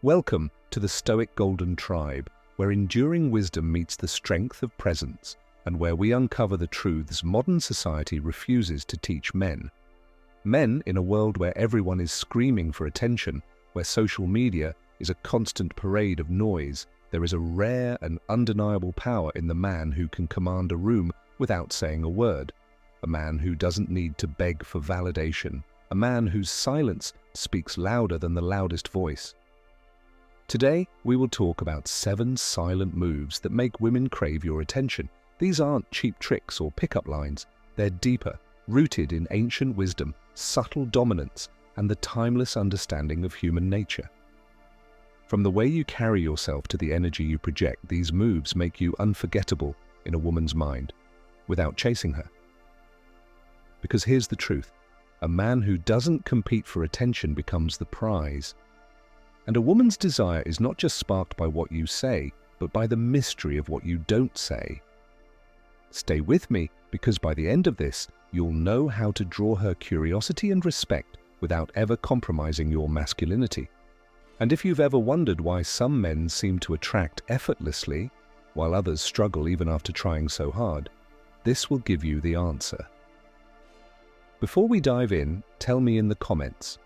Welcome to the Stoic Golden Tribe, where enduring wisdom meets the strength of presence, and where we uncover the truths modern society refuses to teach men. Men, in a world where everyone is screaming for attention, where social media is a constant parade of noise, there is a rare and undeniable power in the man who can command a room without saying a word, a man who doesn't need to beg for validation, a man whose silence speaks louder than the loudest voice. Today, we will talk about 7 silent moves that make women crave your attention. These aren't cheap tricks or pickup lines. They're deeper, rooted in ancient wisdom, subtle dominance, and the timeless understanding of human nature. From the way you carry yourself to the energy you project, these moves make you unforgettable in a woman's mind, without chasing her. Because here's the truth. A man who doesn't compete for attention becomes the prize. And a woman's desire is not just sparked by what you say, but by the mystery of what you don't say. Stay with me, because by the end of this, you'll know how to draw her curiosity and respect without ever compromising your masculinity. And if you've ever wondered why some men seem to attract effortlessly, while others struggle even after trying so hard, this will give you the answer. Before we dive in, tell me in the comments,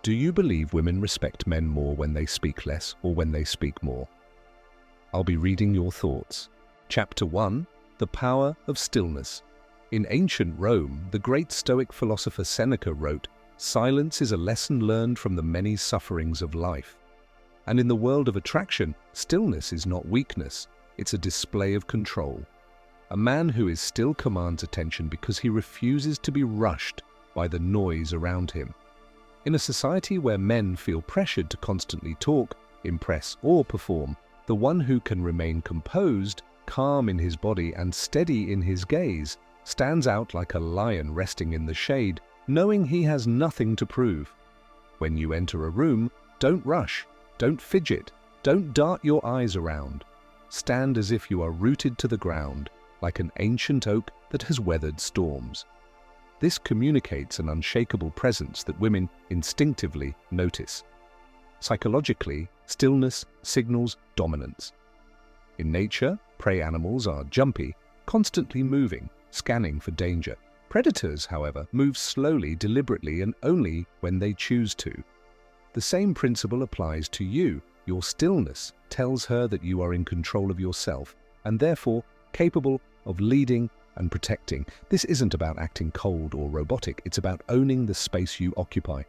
do you believe women respect men more when they speak less or when they speak more? I'll be reading your thoughts. Chapter 1. The Power of Stillness. In ancient Rome, the great Stoic philosopher Seneca wrote, "Silence is a lesson learned from the many sufferings of life." And in the world of attraction, stillness is not weakness, it's a display of control. A man who is still commands attention because he refuses to be rushed by the noise around him. In a society where men feel pressured to constantly talk, impress, or perform, the one who can remain composed, calm in his body, and steady in his gaze stands out like a lion resting in the shade, knowing he has nothing to prove. When you enter a room, don't rush, don't fidget, don't dart your eyes around. Stand as if you are rooted to the ground, like an ancient oak that has weathered storms. This communicates an unshakable presence that women instinctively notice. Psychologically, stillness signals dominance. In nature, prey animals are jumpy, constantly moving, scanning for danger. Predators, however, move slowly, deliberately, and only when they choose to. The same principle applies to you. Your stillness tells her that you are in control of yourself and therefore capable of leading and protecting. This isn't about acting cold or robotic, it's about owning the space you occupy.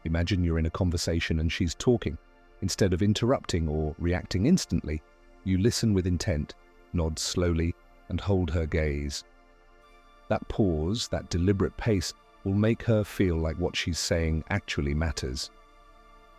Imagine you're in a conversation and she's talking. Instead of interrupting or reacting instantly, you listen with intent, nod slowly, and hold her gaze. That pause, that deliberate pace, will make her feel like what she's saying actually matters.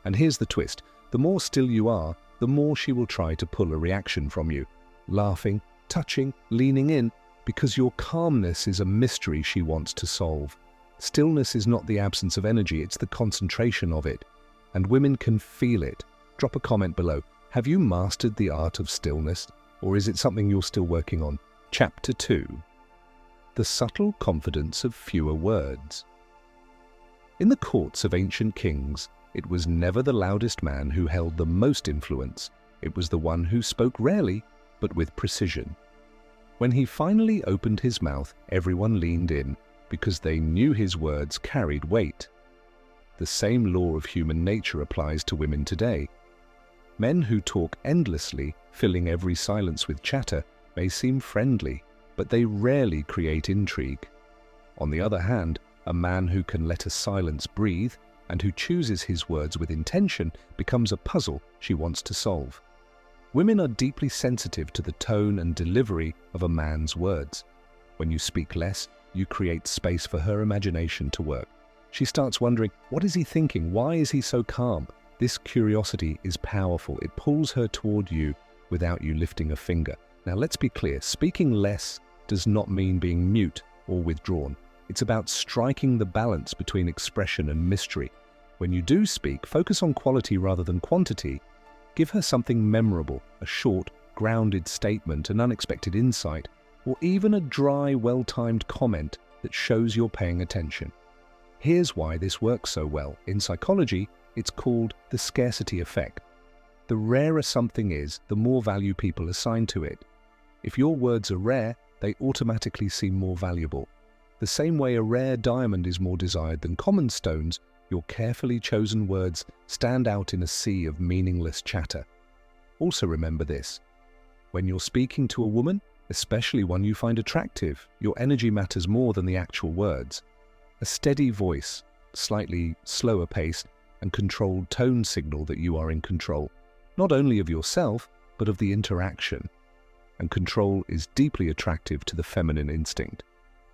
And here's the twist. The more still you are, the more she will try to pull a reaction from you. Laughing, touching, leaning in, because your calmness is a mystery she wants to solve. Stillness is not the absence of energy, it's the concentration of it. And women can feel it. Drop a comment below. Have you mastered the art of stillness, or is it something you're still working on? Chapter 2. The Subtle Confidence of Fewer Words. In the courts of ancient kings, it was never the loudest man who held the most influence. It was the one who spoke rarely, but with precision. When he finally opened his mouth, everyone leaned in, because they knew his words carried weight. The same law of human nature applies to women today. Men who talk endlessly, filling every silence with chatter, may seem friendly, but they rarely create intrigue. On the other hand, a man who can let a silence breathe and who chooses his words with intention becomes a puzzle she wants to solve. Women are deeply sensitive to the tone and delivery of a man's words. When you speak less, you create space for her imagination to work. She starts wondering, what is he thinking? Why is he so calm? This curiosity is powerful. It pulls her toward you without you lifting a finger. Now let's be clear, speaking less does not mean being mute or withdrawn. It's about striking the balance between expression and mystery. When you do speak, focus on quality rather than quantity. Give her something memorable, a short, grounded statement, an unexpected insight, or even a dry, well-timed comment that shows you're paying attention. Here's why this works so well. In psychology, It's called the scarcity effect. The rarer something is, the more value people assign to it. If your words are rare, they automatically seem more valuable. The same way a rare diamond is more desired than common stones, your carefully chosen words stand out in a sea of meaningless chatter. Also remember this: when you're speaking to a woman, especially one you find attractive, your energy matters more than the actual words. A steady voice, slightly slower pace, and controlled tone signal that you are in control, not only of yourself, but of the interaction. And control is deeply attractive to the feminine instinct.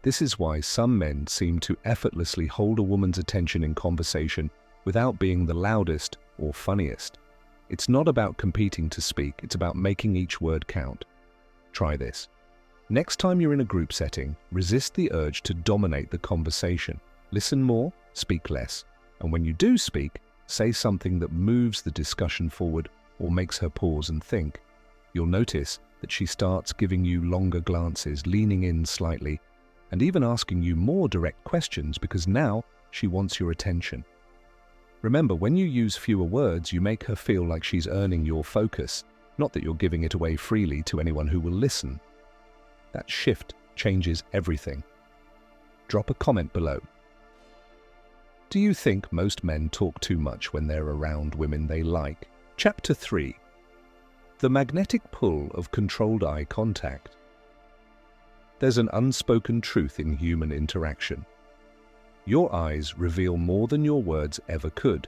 This is why some men seem to effortlessly hold a woman's attention in conversation without being the loudest or funniest. It's not about competing to speak, it's about making each word count. Try this. Next time you're in a group setting, resist the urge to dominate the conversation. Listen more, speak less. And when you do speak, say something that moves the discussion forward or makes her pause and think. You'll notice that she starts giving you longer glances, leaning in slightly, and even asking you more direct questions because now she wants your attention. Remember, when you use fewer words, you make her feel like she's earning your focus, not that you're giving it away freely to anyone who will listen. That shift changes everything. Drop a comment below. Do you think most men talk too much when they're around women they like? Chapter 3. The magnetic pull of controlled eye contact. There's an unspoken truth in human interaction. Your eyes reveal more than your words ever could.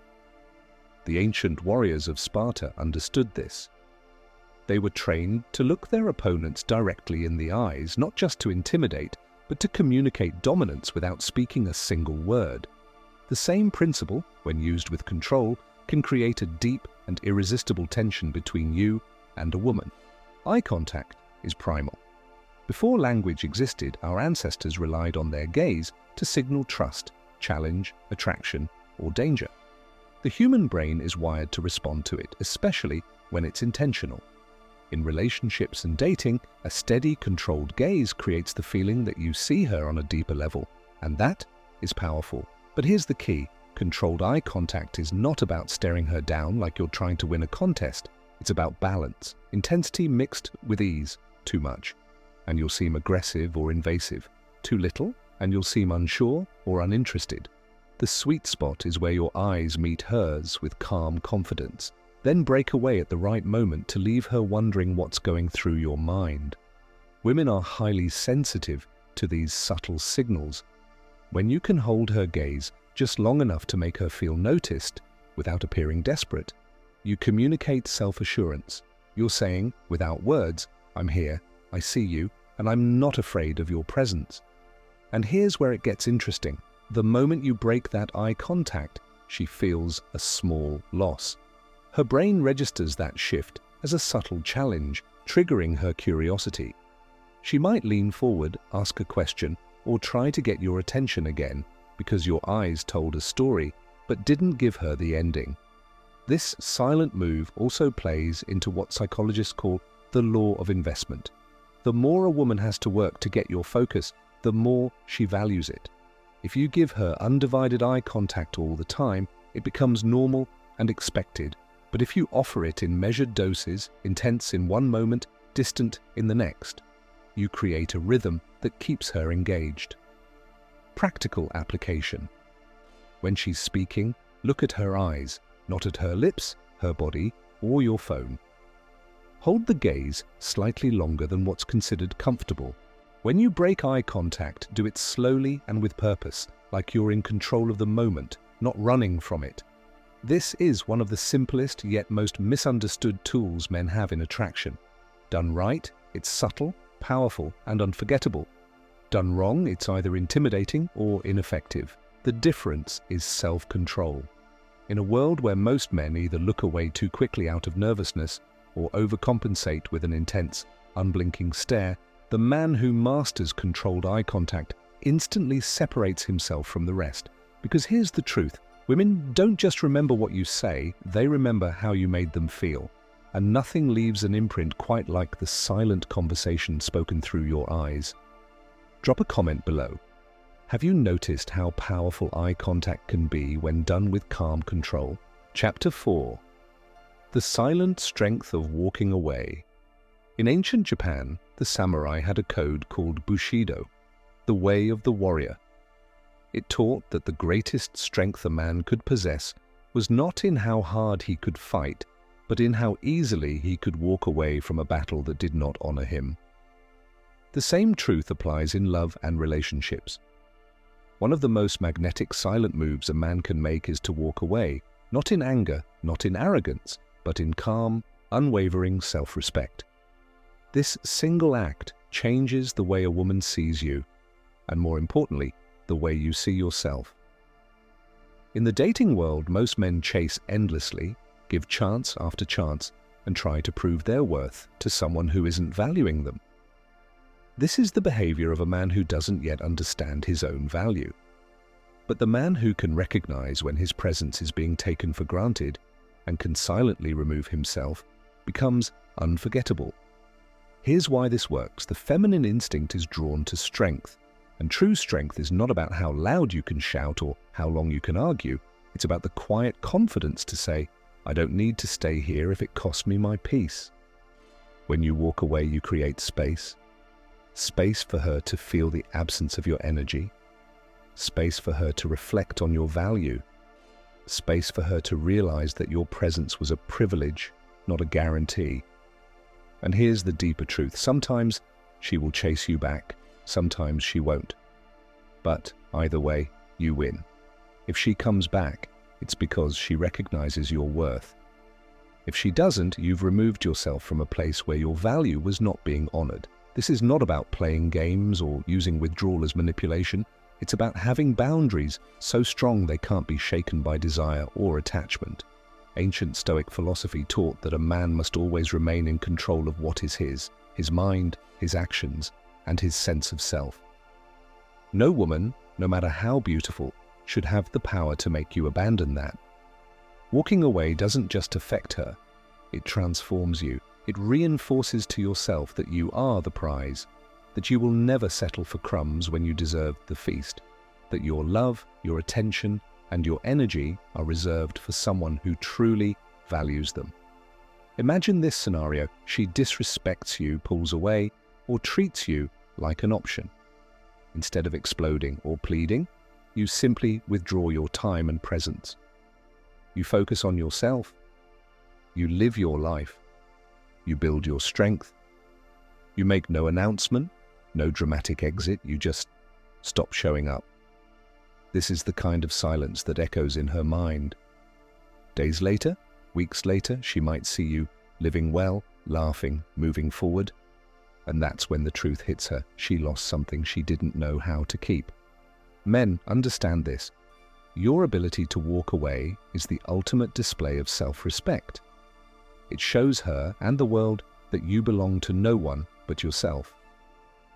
The ancient warriors of Sparta understood this. They were trained to look their opponents directly in the eyes, not just to intimidate, but to communicate dominance without speaking a single word. The same principle, when used with control, can create a deep and irresistible tension between you and a woman. Eye contact is primal. Before language existed, our ancestors relied on their gaze to signal trust, challenge, attraction, or danger. The human brain is wired to respond to it, especially when it's intentional. In relationships and dating, a steady, controlled gaze creates the feeling that you see her on a deeper level, and that is powerful. But here's the key: controlled eye contact is not about staring her down like you're trying to win a contest. It's about balance, intensity mixed with ease. Too much, and you'll seem aggressive or invasive. Too little, and you'll seem unsure or uninterested. The sweet spot is where your eyes meet hers with calm confidence. Then break away at the right moment to leave her wondering what's going through your mind. Women are highly sensitive to these subtle signals. When you can hold her gaze just long enough to make her feel noticed without appearing desperate, you communicate self-assurance. You're saying, without words, I'm here, I see you, and I'm not afraid of your presence. And here's where it gets interesting. The moment you break that eye contact, she feels a small loss. Her brain registers that shift as a subtle challenge, triggering her curiosity. She might lean forward, ask a question, or try to get your attention again because your eyes told a story but didn't give her the ending. This silent move also plays into what psychologists call the law of investment. The more a woman has to work to get your focus, the more she values it. If you give her undivided eye contact all the time, it becomes normal and expected. But if you offer it in measured doses, intense in one moment, distant in the next, you create a rhythm that keeps her engaged. Practical application. When she's speaking, look at her eyes, not at her lips, her body, or your phone. Hold the gaze slightly longer than what's considered comfortable. When you break eye contact, do it slowly and with purpose, like you're in control of the moment, not running from it. This is one of the simplest yet most misunderstood tools men have in attraction. Done right, it's subtle, powerful, and unforgettable. Done wrong, it's either intimidating or ineffective. The difference is self-control. In a world where most men either look away too quickly out of nervousness or overcompensate with an intense, unblinking stare, the man who masters controlled eye contact instantly separates himself from the rest. Because here's the truth: women don't just remember what you say, they remember how you made them feel. And nothing leaves an imprint quite like the silent conversation spoken through your eyes. Drop a comment below. Have you noticed how powerful eye contact can be when done with calm control? Chapter 4. The Silent Strength of Walking Away. In ancient Japan, the samurai had a code called Bushido, the way of the warrior. It taught that the greatest strength a man could possess was not in how hard he could fight, but in how easily he could walk away from a battle that did not honor him. The same truth applies in love and relationships. One of the most magnetic silent moves a man can make is to walk away, not in anger, not in arrogance, but in calm, unwavering self-respect. This single act changes the way a woman sees you, and more importantly, the way you see yourself. In the dating world, most men chase endlessly, give chance after chance, and try to prove their worth to someone who isn't valuing them. This is the behavior of a man who doesn't yet understand his own value. But the man who can recognize when his presence is being taken for granted and can silently remove himself becomes unforgettable. Here's why this works. The feminine instinct is drawn to strength, and true strength is not about how loud you can shout or how long you can argue. It's about the quiet confidence to say, I don't need to stay here if it costs me my peace. When you walk away, you create space. Space for her to feel the absence of your energy. Space for her to reflect on your value. Space for her to realize that your presence was a privilege, not a guarantee. And here's the deeper truth. Sometimes she will chase you back. Sometimes she won't. But either way, you win. If she comes back, it's because she recognizes your worth. If she doesn't, you've removed yourself from a place where your value was not being honored. This is not about playing games or using withdrawal as manipulation. It's about having boundaries so strong they can't be shaken by desire or attachment. Ancient Stoic philosophy taught that a man must always remain in control of what is his mind, his actions, and his sense of self. No woman, no matter how beautiful, should have the power to make you abandon that. Walking away doesn't just affect her, it transforms you. It reinforces to yourself that you are the prize, that you will never settle for crumbs when you deserve the feast, that your love, your attention, and your energy are reserved for someone who truly values them. Imagine this scenario: she disrespects you, pulls away, or treats you like an option. Instead of exploding or pleading, you simply withdraw your time and presence. You focus on yourself. You live your life. You build your strength. You make no announcement, no dramatic exit. You just stop showing up. This is the kind of silence that echoes in her mind. Days later, weeks later, she might see you living well, laughing, moving forward. And that's when the truth hits her. She lost something she didn't know how to keep. Men, understand this. Your ability to walk away is the ultimate display of self-respect. It shows her and the world that you belong to no one but yourself.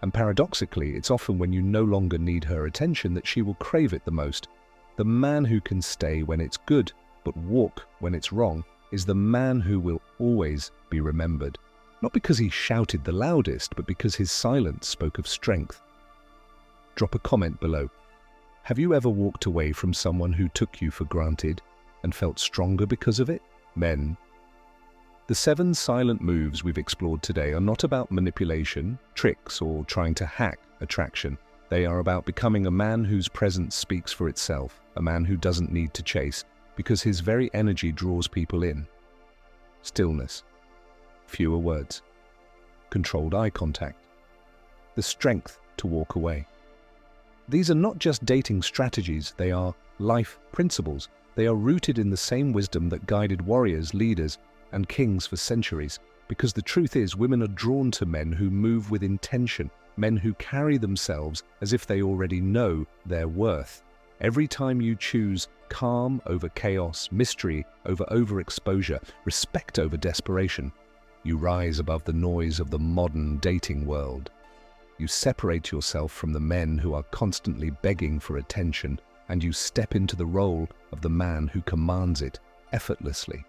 And paradoxically, it's often when you no longer need her attention that she will crave it the most. The man who can stay when it's good but walk when it's wrong is the man who will always be remembered. Not because he shouted the loudest, but because his silence spoke of strength. Drop a comment below. Have you ever walked away from someone who took you for granted and felt stronger because of it? Men. The 7 silent moves we've explored today are not about manipulation, tricks, or trying to hack attraction. They are about becoming a man whose presence speaks for itself, a man who doesn't need to chase, because his very energy draws people in. Stillness. Fewer words. Controlled eye contact. The strength to walk away. These are not just dating strategies, they are life principles. They are rooted in the same wisdom that guided warriors, leaders, and kings for centuries, because the truth is women are drawn to men who move with intention, men who carry themselves as if they already know their worth. Every time you choose calm over chaos, mystery over overexposure, respect over desperation, you rise above the noise of the modern dating world. You separate yourself from the men who are constantly begging for attention, and you step into the role of the man who commands it effortlessly.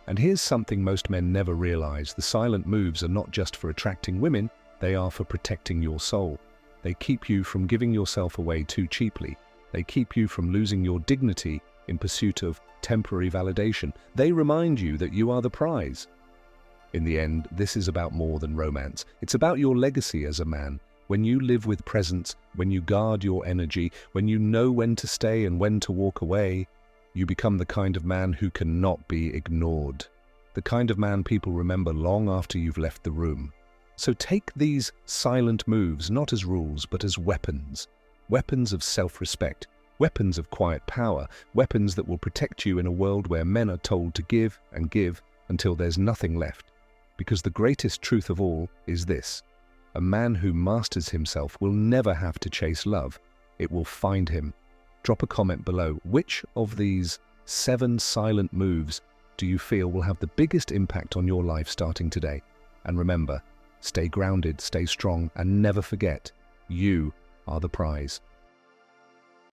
And here's something most men never realize. The silent moves are not just for attracting women, they are for protecting your soul. They keep you from giving yourself away too cheaply. They keep you from losing your dignity in pursuit of temporary validation. They remind you that you are the prize. In the end, this is about more than romance. It's about your legacy as a man. When you live with presence, when you guard your energy, when you know when to stay and when to walk away, you become the kind of man who cannot be ignored. The kind of man people remember long after you've left the room. So take these silent moves not as rules, but as weapons. Weapons of self-respect, weapons of quiet power, weapons that will protect you in a world where men are told to give and give until there's nothing left. Because the greatest truth of all is this: a man who masters himself will never have to chase love. It will find him. Drop a comment below. Which of these 7 silent moves do you feel will have the biggest impact on your life starting today? And remember, stay grounded, stay strong, and never forget, you are the prize.